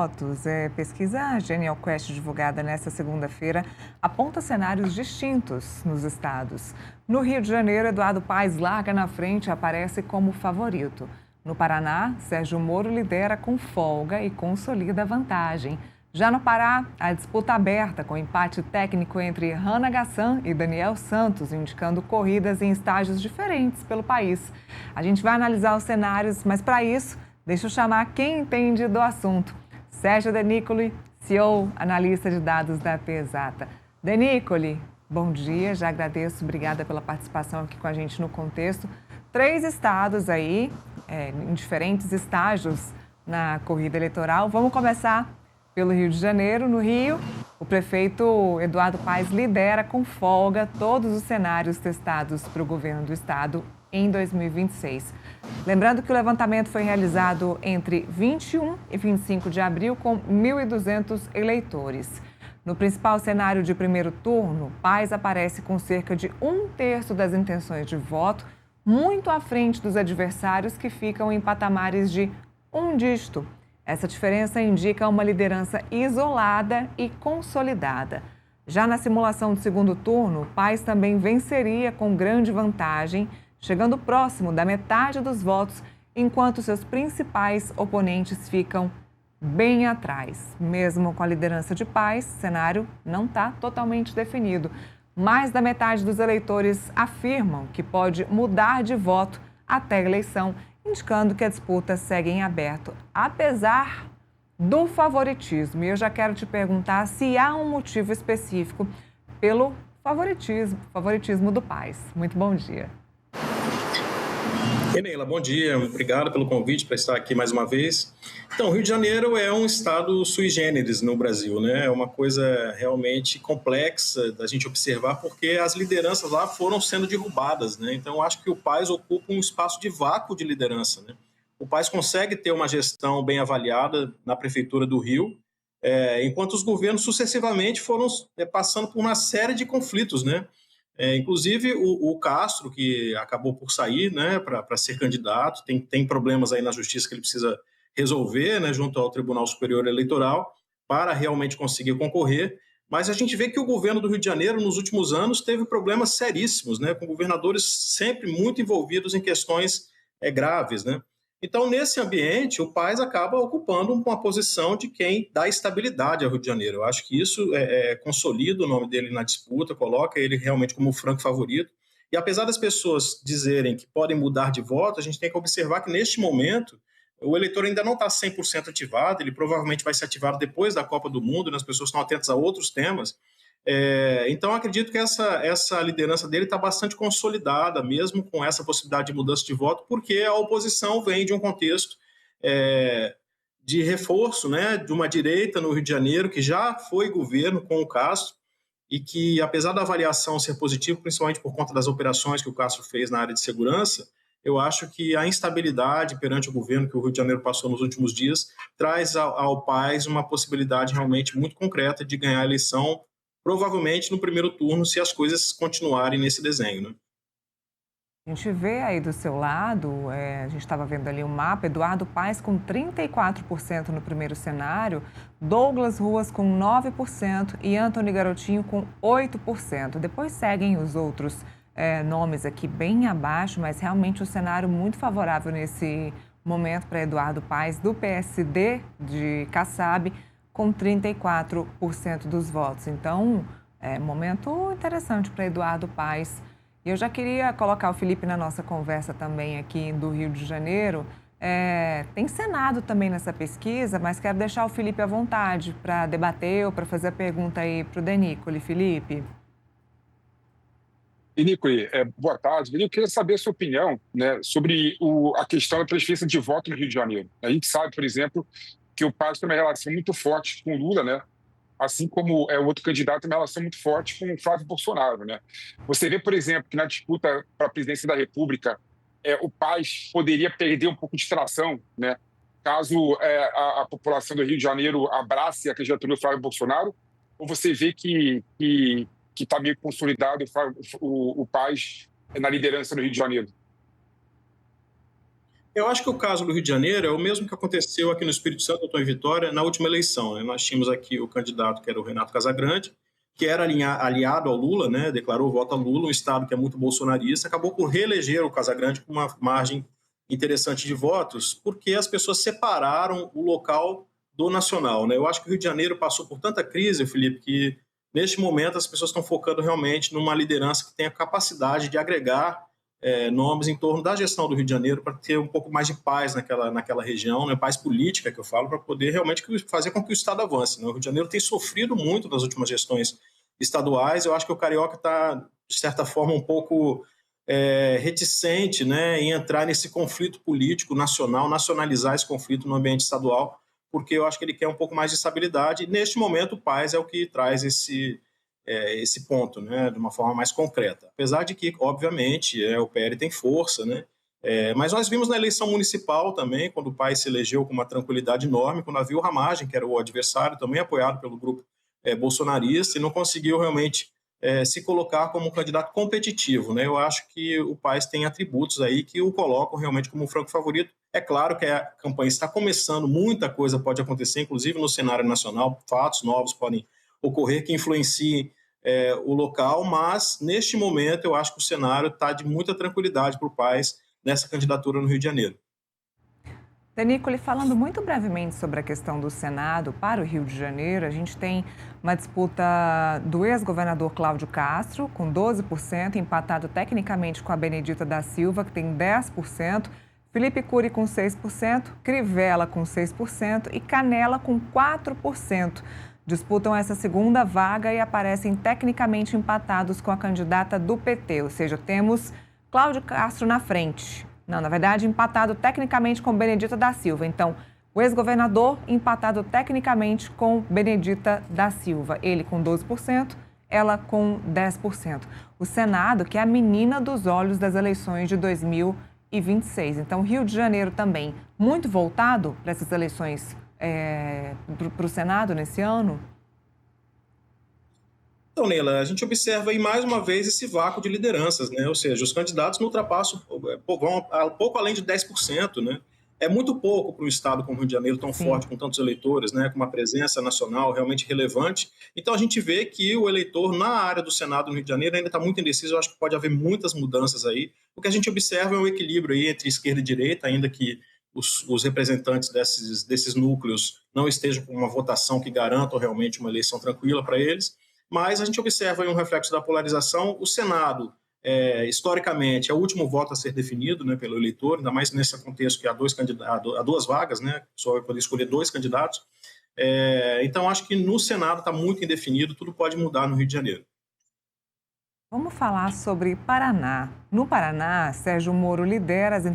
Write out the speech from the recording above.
votos. Pesquisa Genial Quest divulgada nesta segunda-feira aponta cenários distintos nos estados. No Rio de Janeiro, Eduardo Paes larga na frente e aparece como favorito. No Paraná, Sérgio Moro lidera com folga e consolida a vantagem. Já no Pará, a disputa aberta com empate técnico entre Hannah Gassan e Daniel Santos, indicando corridas em estágios diferentes pelo país. A gente vai analisar os cenários, mas para isso, deixa eu chamar quem entende do assunto. Sérgio Denicoli, CEO, analista de dados da Pesata. Denicoli, bom dia, já agradeço, obrigada pela participação aqui com a gente no Contexto. 3 estados aí, em diferentes estágios na corrida eleitoral. Vamos começar pelo Rio de Janeiro. No Rio, o prefeito Eduardo Paes lidera com folga todos os cenários testados para o governo do estado em 2026. Lembrando que o levantamento foi realizado entre 21 e 25 de abril com 1.200 eleitores. No principal cenário de primeiro turno, Paes aparece com cerca de 1/3 das intenções de voto, muito à frente dos adversários que ficam em patamares de um dígito. Essa diferença indica uma liderança isolada e consolidada. Já na simulação do segundo turno, Paes também venceria com grande vantagem, chegando próximo da metade dos votos, enquanto seus principais oponentes ficam bem atrás. Mesmo com a liderança de Paes, o cenário não está totalmente definido. Mais da metade dos eleitores afirmam que pode mudar de voto até a eleição, indicando que a disputa segue em aberto, apesar do favoritismo. E eu já quero te perguntar se há um motivo específico pelo favoritismo do Paes. Muito bom dia. Neila, bom dia, obrigado pelo convite para estar aqui mais uma vez. Então, o Rio de Janeiro é um estado sui generis no Brasil, né? É uma coisa realmente complexa da gente observar, porque as lideranças lá foram sendo derrubadas, né? Então, eu acho que o Paes ocupa um espaço de vácuo de liderança, né? O Paes consegue ter uma gestão bem avaliada na Prefeitura do Rio, enquanto os governos sucessivamente foram passando por uma série de conflitos, né? Inclusive o Castro, que acabou por sair, né, para ser candidato, tem problemas aí na justiça que ele precisa resolver, né, junto ao Tribunal Superior Eleitoral, para realmente conseguir concorrer. Mas a gente vê que o governo do Rio de Janeiro, nos últimos anos, teve problemas seríssimos, né, com governadores sempre muito envolvidos em questões graves, né? Então, nesse ambiente, o Paes acaba ocupando uma posição de quem dá estabilidade ao Rio de Janeiro. Eu acho que isso consolida o nome dele na disputa, coloca ele realmente como o franco favorito. E apesar das pessoas dizerem que podem mudar de voto, a gente tem que observar que, neste momento, o eleitor ainda não está 100% ativado, ele provavelmente vai ser ativado depois da Copa do Mundo, né? As pessoas estão atentas a outros temas. Então, acredito que essa liderança dele está bastante consolidada, mesmo com essa possibilidade de mudança de voto, porque a oposição vem de um contexto de reforço, né, de uma direita no Rio de Janeiro, que já foi governo com o Castro, e que, apesar da avaliação ser positiva, principalmente por conta das operações que o Castro fez na área de segurança, eu acho que a instabilidade perante o governo que o Rio de Janeiro passou nos últimos dias traz ao Paes uma possibilidade realmente muito concreta de ganhar a eleição, provavelmente no primeiro turno, se as coisas continuarem nesse desenho, né? A gente vê aí do seu lado, a gente estava vendo ali o mapa, Eduardo Paes com 34% no primeiro cenário, Douglas Ruas com 9% e Antony Garotinho com 8%. Depois seguem os outros nomes aqui bem abaixo, mas realmente um cenário muito favorável nesse momento para Eduardo Paes, do PSD de Kassab, com 34% dos votos. Então, momento interessante para Eduardo Paes. E eu já queria colocar o Felipe na nossa conversa também aqui do Rio de Janeiro. Tem Senado também nessa pesquisa, mas quero deixar o Felipe à vontade para debater ou para fazer a pergunta aí para o Denicoli. Felipe. Denicoli, boa tarde. Eu queria saber a sua opinião, né, sobre a questão da transferência de voto no Rio de Janeiro. A gente sabe, por exemplo, que o Paes tem uma relação muito forte com o Lula, né? Assim como o outro candidato tem uma relação muito forte com o Flávio Bolsonaro, né? Você vê, por exemplo, que na disputa para a presidência da República, o Paes poderia perder um pouco de tração, né? Caso a população do Rio de Janeiro abrace a candidatura do Flávio Bolsonaro, ou você vê que está meio consolidado o Paes na liderança do Rio de Janeiro? Eu acho que o caso do Rio de Janeiro é o mesmo que aconteceu aqui no Espírito Santo, eu estou em Vitória, na última eleição, né? Nós tínhamos aqui o candidato, que era o Renato Casagrande, que era aliado ao Lula, né? Declarou voto a Lula, um estado que é muito bolsonarista, acabou por reeleger o Casagrande com uma margem interessante de votos, porque as pessoas separaram o local do nacional, né? Eu acho que o Rio de Janeiro passou por tanta crise, Felipe, que neste momento as pessoas estão focando realmente numa liderança que tenha capacidade de agregar nomes em torno da gestão do Rio de Janeiro para ter um pouco mais de paz naquela região, né, paz política que eu falo, para poder realmente fazer com que o Estado avance. Né? O Rio de Janeiro tem sofrido muito nas últimas gestões estaduais, eu acho que o Carioca está, de certa forma, um pouco reticente, né, em entrar nesse conflito político nacional, nacionalizar esse conflito no ambiente estadual, porque eu acho que ele quer um pouco mais de estabilidade, e neste momento o Paz é o que traz esse ponto, né, de uma forma mais concreta. Apesar de que, obviamente, o PL tem força, né, mas nós vimos na eleição municipal também, quando o Paes se elegeu com uma tranquilidade enorme, quando havia o Ramagem, que era o adversário, também apoiado pelo grupo bolsonarista, e não conseguiu realmente se colocar como um candidato competitivo. Né? Eu acho que o Paes tem atributos aí que o colocam realmente como um franco favorito. É claro que a campanha está começando, muita coisa pode acontecer, inclusive no cenário nacional, fatos novos podem ocorrer que influenciem o local, mas neste momento eu acho que o cenário está de muita tranquilidade para o Paes nessa candidatura no Rio de Janeiro. Danicoli, falando muito brevemente sobre a questão do Senado para o Rio de Janeiro, a gente tem uma disputa do ex-governador Cláudio Castro, com 12%, empatado tecnicamente com a Benedita da Silva, que tem 10%, Felipe Cury com 6%, Crivella com 6% e Canela com 4%. Disputam essa segunda vaga e aparecem tecnicamente empatados com a candidata do PT, ou seja, temos Cláudio Castro na frente. Não, na verdade, empatado tecnicamente com Benedita da Silva. Então, o ex-governador empatado tecnicamente com Benedita da Silva. Ele com 12%, ela com 10%. O Senado, que é a menina dos olhos das eleições de 2026. Então, Rio de Janeiro também muito voltado para essas eleições para o Senado nesse ano? Então, Neila, a gente observa aí mais uma vez esse vácuo de lideranças, né? Ou seja, os candidatos não ultrapassam, vão pouco além de 10%, né? É muito pouco para um estado como o Rio de Janeiro, tão forte, com tantos eleitores, né? Com uma presença nacional realmente relevante. Então, a gente vê que o eleitor na área do Senado no Rio de Janeiro ainda está muito indeciso. Eu acho que pode haver muitas mudanças aí. O que a gente observa é um equilíbrio aí entre esquerda e direita, ainda que os representantes desses núcleos não estejam com uma votação que garanta realmente uma eleição tranquila para eles. Mas a gente observa aí um reflexo da polarização. O Senado, historicamente, é o último voto a ser definido, né, pelo eleitor, ainda mais nesse contexto que há duas vagas, né, só vai poder escolher 2 candidatos. Então, acho que no Senado está muito indefinido, tudo pode mudar no Rio de Janeiro. Vamos falar sobre Paraná. No Paraná, Sérgio Moro lidera as